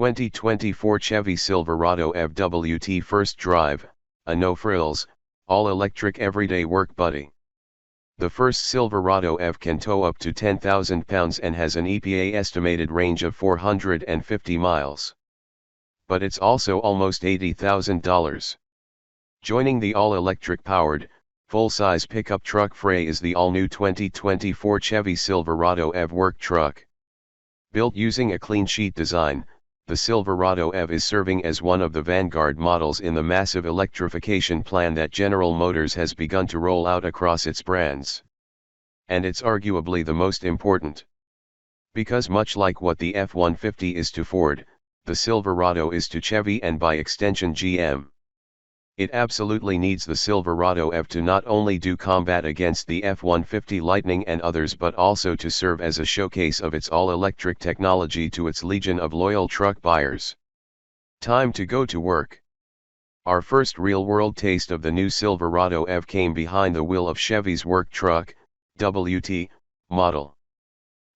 2024 Chevy Silverado EV WT First Drive, a no-frills, all-electric everyday work buddy. The first Silverado EV can tow up to 10,000 pounds and has an EPA estimated range of 450 miles. But it's also almost $80,000. Joining the all-electric powered, full-size pickup truck fray is the all-new 2024 Chevy Silverado EV work truck. Built using a clean sheet design, the Silverado EV is serving as one of the vanguard models in the massive electrification plan that General Motors has begun to roll out across its brands. And it's arguably the most important. Because much like what the F-150 is to Ford, the Silverado is to Chevy and by extension GM. It absolutely needs the Silverado EV to not only do combat against the F-150 Lightning and others but also to serve as a showcase of its all-electric technology to its legion of loyal truck buyers. Time to go to work. Our first real-world taste of the new Silverado EV came behind the wheel of Chevy's work truck, WT, model.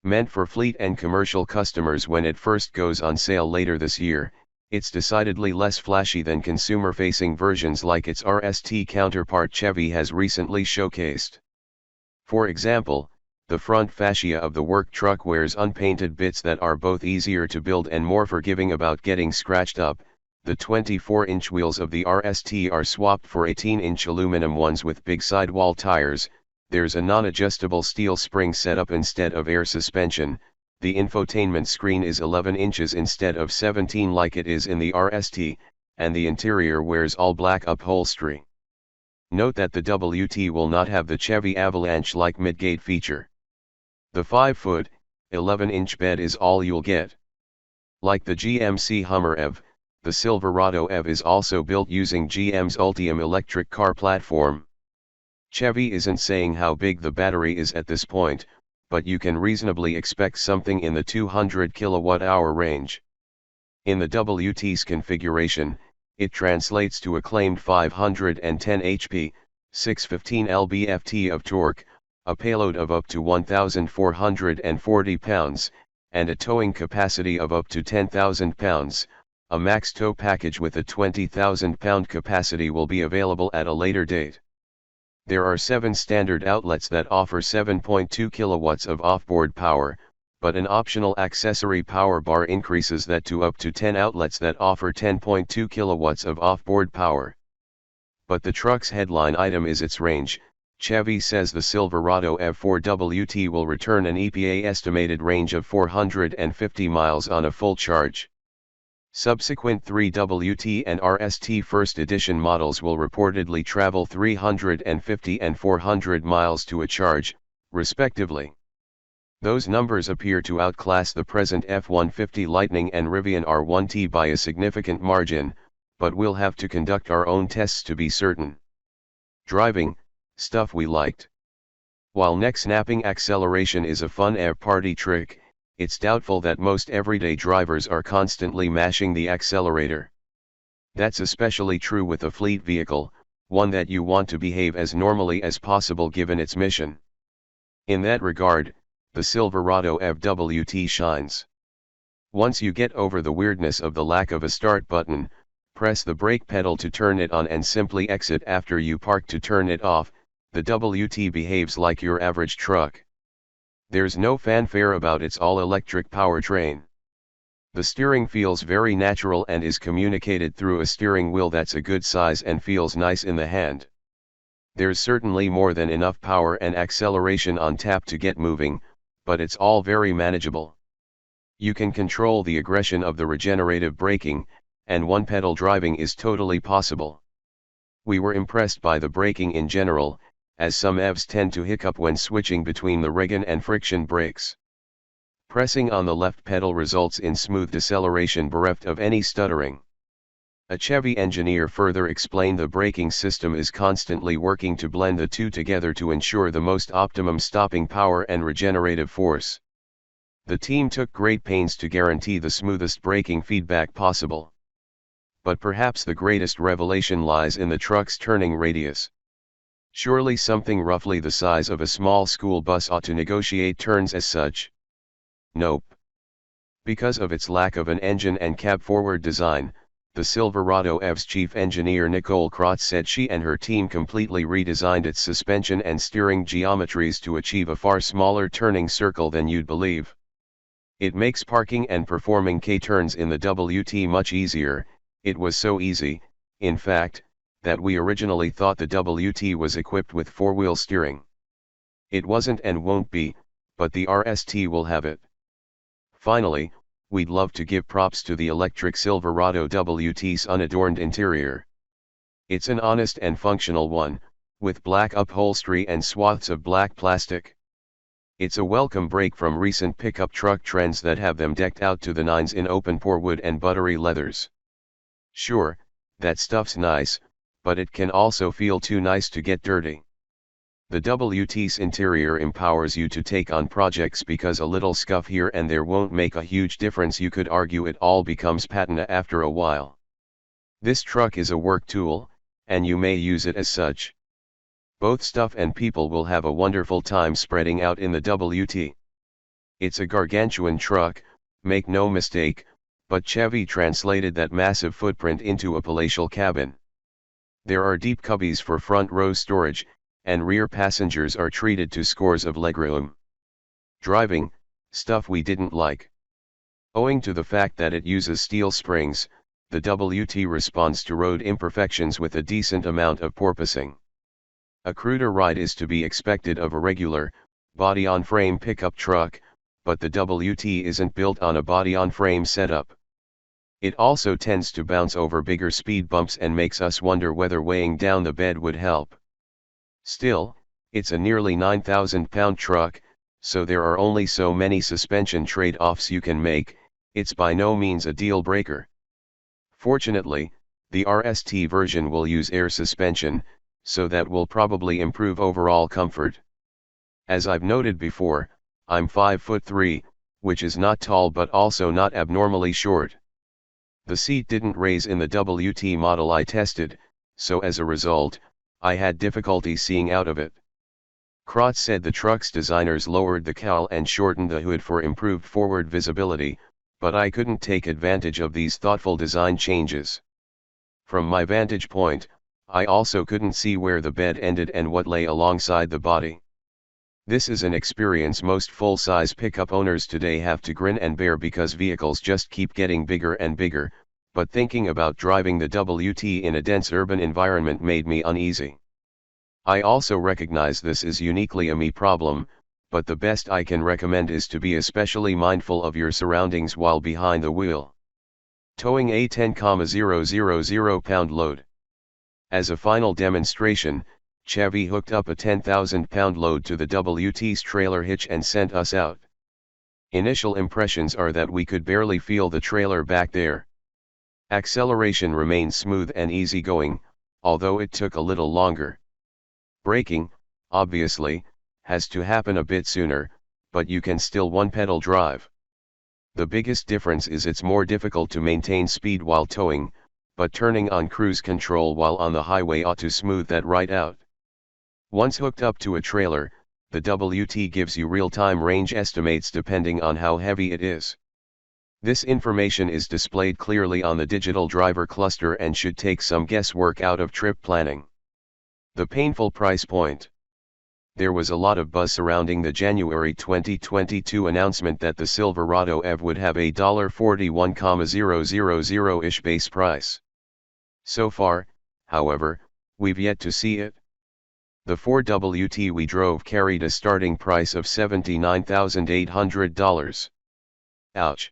Meant for fleet and commercial customers when it first goes on sale later this year, it's decidedly less flashy than consumer-facing versions like its RST counterpart Chevy has recently showcased. For example, the front fascia of the work truck wears unpainted bits that are both easier to build and more forgiving about getting scratched up. The 24-inch wheels of the RST are swapped for 18-inch aluminum ones with big sidewall tires. There's a non-adjustable steel spring setup instead of air suspension. The infotainment screen is 11 inches instead of 17 like it is in the RST, and the interior wears all black upholstery. Note that the WT will not have the Chevy Avalanche-like midgate feature. The 5-foot, 11-inch bed is all you'll get. Like the GMC Hummer EV, the Silverado EV is also built using GM's Ultium electric car platform. Chevy isn't saying how big the battery is at this point, but you can reasonably expect something in the 200 kWh range. In the WT's configuration, it translates to a claimed 510 HP, 615 lb-ft of torque, a payload of up to 1,440 pounds, and a towing capacity of up to 10,000 pounds. A max tow package with a 20,000 pound capacity will be available at a later date. There are 7 standard outlets that offer 7.2 kilowatts of offboard power, but an optional accessory power bar increases that to up to 10 outlets that offer 10.2 kilowatts of offboard power. But the truck's headline item is its range. Chevy says the Silverado EV4 WT will return an EPA estimated range of 450 miles on a full charge. Subsequent 3WT and RST First Edition models will reportedly travel 350 and 400 miles to a charge, respectively. Those numbers appear to outclass the present F-150 Lightning and Rivian R1T by a significant margin, but we'll have to conduct our own tests to be certain. Driving, stuff we liked. While neck-snapping acceleration is a fun EV party trick, it's doubtful that most everyday drivers are constantly mashing the accelerator. That's especially true with a fleet vehicle, one that you want to behave as normally as possible given its mission. In that regard, the Silverado EV WT shines. Once you get over the weirdness of the lack of a start button, press the brake pedal to turn it on and simply exit after you park to turn it off. The WT behaves like your average truck. There's no fanfare about its all-electric powertrain. The steering feels very natural and is communicated through a steering wheel that's a good size and feels nice in the hand. There's certainly more than enough power and acceleration on tap to get moving, but it's all very manageable. You can control the aggression of the regenerative braking, and one-pedal driving is totally possible. We were impressed by the braking in general, as some EVs tend to hiccup when switching between the Regan and friction brakes. Pressing on the left pedal results in smooth deceleration bereft of any stuttering. A Chevy engineer further explained the braking system is constantly working to blend the two together to ensure the most optimum stopping power and regenerative force. The team took great pains to guarantee the smoothest braking feedback possible. But perhaps the greatest revelation lies in the truck's turning radius. Surely something roughly the size of a small school bus ought to negotiate turns as such. Nope. Because of its lack of an engine and cab-forward design, the Silverado EV's chief engineer Nicole Krotz said she and her team completely redesigned its suspension and steering geometries to achieve a far smaller turning circle than you'd believe. It makes parking and performing K-turns in the WT much easier. It was so easy, in fact, that we originally thought the WT was equipped with four-wheel steering. It wasn't and won't be, but the RST will have it. Finally, we'd love to give props to the electric Silverado WT's unadorned interior. It's an honest and functional one, with black upholstery and swaths of black plastic. It's a welcome break from recent pickup truck trends that have them decked out to the nines in open-pore wood and buttery leathers. Sure, that stuff's nice, but it can also feel too nice to get dirty. The WT's interior empowers you to take on projects because a little scuff here and there won't make a huge difference. You could argue it all becomes patina after a while. This truck is a work tool, and you may use it as such. Both stuff and people will have a wonderful time spreading out in the WT. It's a gargantuan truck, make no mistake, but Chevy translated that massive footprint into a palatial cabin. There are deep cubbies for front row storage, and rear passengers are treated to scores of legroom. Driving, stuff we didn't like. Owing to the fact that it uses steel springs, the WT responds to road imperfections with a decent amount of porpoising. A cruder ride is to be expected of a regular, body-on-frame pickup truck, but the WT isn't built on a body-on-frame setup. It also tends to bounce over bigger speed bumps and makes us wonder whether weighing down the bed would help. Still, it's a nearly 9,000-pound truck, so there are only so many suspension trade-offs you can make. It's by no means a deal-breaker. Fortunately, the RST version will use air suspension, so that will probably improve overall comfort. As I've noted before, I'm 5'3", which is not tall but also not abnormally short. The seat didn't raise in the WT model I tested, so as a result, I had difficulty seeing out of it. Krotz said the truck's designers lowered the cowl and shortened the hood for improved forward visibility, but I couldn't take advantage of these thoughtful design changes. From my vantage point, I also couldn't see where the bed ended and what lay alongside the body. This is an experience most full-size pickup owners today have to grin and bear because vehicles just keep getting bigger and bigger, but thinking about driving the WT in a dense urban environment made me uneasy. I also recognize this is uniquely a me problem, but the best I can recommend is to be especially mindful of your surroundings while behind the wheel. Towing a 10,000 pound load. As a final demonstration, Chevy hooked up a 10,000-pound load to the WT's trailer hitch and sent us out. Initial impressions are that we could barely feel the trailer back there. Acceleration remained smooth and easygoing, although it took a little longer. Braking, obviously, has to happen a bit sooner, but you can still one-pedal drive. The biggest difference is it's more difficult to maintain speed while towing, but turning on cruise control while on the highway ought to smooth that right out. Once hooked up to a trailer, the WT gives you real-time range estimates depending on how heavy it is. This information is displayed clearly on the digital driver cluster and should take some guesswork out of trip planning. The painful price point. There was a lot of buzz surrounding the January 2022 announcement that the Silverado EV would have a $41,000-ish base price. So far, however, we've yet to see it. The Ford WT we drove carried a starting price of $79,800. Ouch.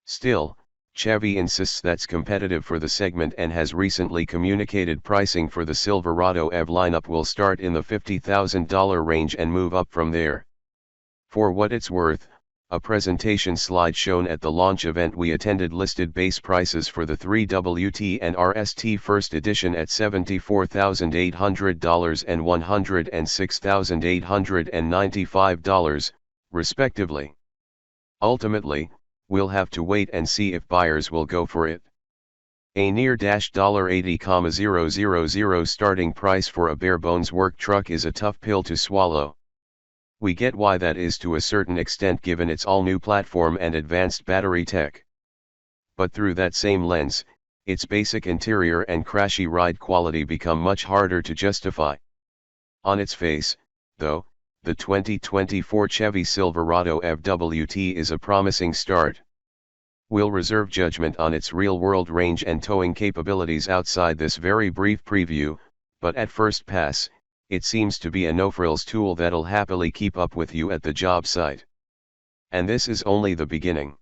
Still, Chevy insists that's competitive for the segment and has recently communicated pricing for the Silverado EV lineup will start in the $50,000 range and move up from there. For what it's worth, a presentation slide shown at the launch event we attended listed base prices for the 3WT and RST First Edition at $74,800 and $106,895, respectively. Ultimately, we'll have to wait and see if buyers will go for it. A near $80,000 starting price for a bare-bones work truck is a tough pill to swallow. We get why that is to a certain extent given its all-new platform and advanced battery tech. But through that same lens, its basic interior and crashy ride quality become much harder to justify. On its face, though, the 2024 Chevy Silverado EV is a promising start. We'll reserve judgment on its real-world range and towing capabilities outside this very brief preview, but at first pass, it seems to be a no-frills tool that'll happily keep up with you at the job site. And this is only the beginning.